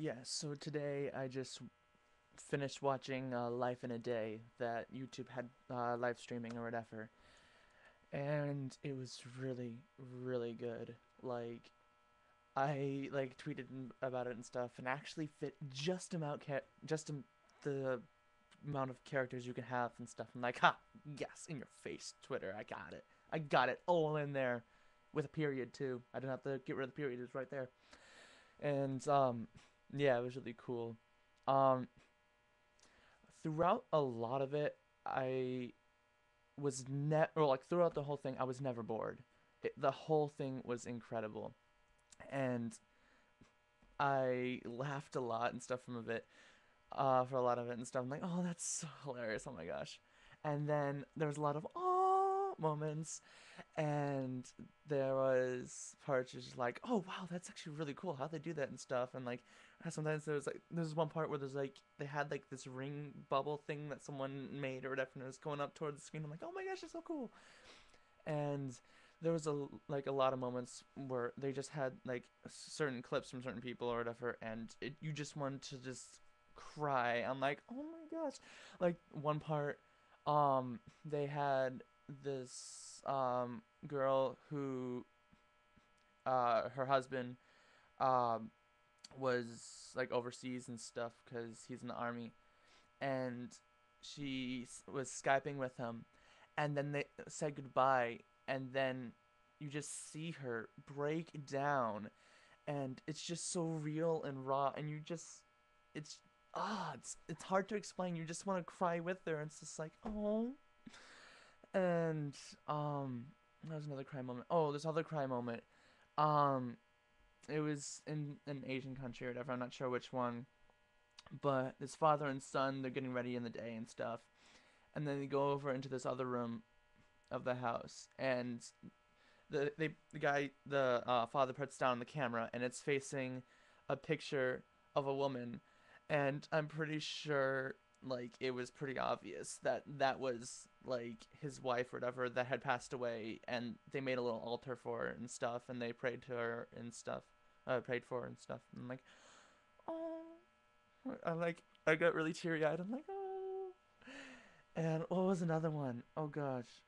Yeah, so today I just finished watching Life in a Day that YouTube had live streaming or whatever, and it was really, really good. Like, I like tweeted about it and stuff, and actually fit the amount of characters you can have and stuff. I'm like, ha, yes, in your face, Twitter, I got it all in there, with a period too. I didn't have to get rid of the period; it was right there, and yeah, it was really cool. Um, Throughout a lot of it, I was or like throughout the whole thing, I was never bored. The whole thing was incredible, and I laughed a lot and stuff from a bit, for a lot of it and stuff. I'm like, oh, that's so hilarious! Oh my gosh! And then there was a lot of oh moments, and there was parts just like, oh wow, that's actually really cool how they do that and stuff. And like sometimes there's one part where they had like this ring bubble thing that someone made or whatever, and it was going up towards the screen. I'm like, oh my gosh, it's so cool. And there was a lot of moments where they just had like certain clips from certain people or whatever, and you just want to just cry. I'm like, oh my gosh, like one part, they had this girl who her husband um was like overseas and stuff because he's in the army, and was skyping with him, and then they said goodbye, and then you just see her break down, and it's just so real and raw, and it's it's hard to explain. You just want to cry with her, and it's just like, oh. And that was another cry moment. Oh, this other cry moment. Um, it was in an Asian country or whatever. I'm not sure which one, but this father and son, they're getting ready in the day and stuff, and then they go over into this other room of the house, and the father puts down the camera, and it's facing a picture of a woman, and I'm pretty sure like it was pretty obvious that that was like his wife or whatever that had passed away, and they made a little altar for her and stuff, and they prayed to her and stuff, prayed for her and stuff. And I'm like, oh, I got really teary eyed. I'm like, oh. And what was another one? Oh gosh.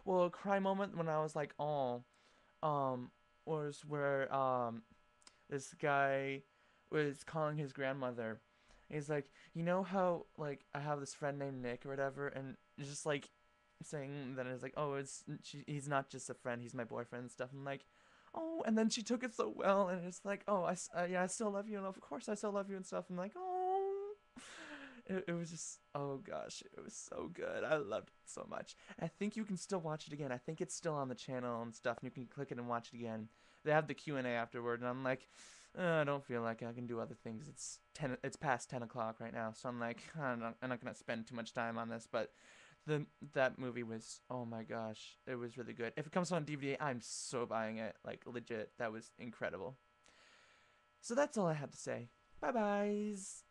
Well, a cry moment when I was like, oh, um, was where this guy was calling his grandmother. He's like, you know how like I have this friend named Nick or whatever, and just like saying that it's like, oh, he's not just a friend, he's my boyfriend and stuff. I'm like, oh, and then she took it so well, and it's like, oh, yeah, I still love you, and of course I still love you and stuff. I'm like, oh. It was just, oh gosh, it was so good. I loved it so much. I think you can still watch it again. I think it's still on the channel and stuff, and you can click it and watch it again. They have the Q&A afterward, and I'm like, I don't feel like I can do other things. It's past 10 o'clock right now, so I'm like, I'm not gonna spend too much time on this. But the that movie was, oh my gosh, it was really good. If it comes on DVD, I'm so buying it. Like legit, that was incredible. So that's all I had to say. Bye byes.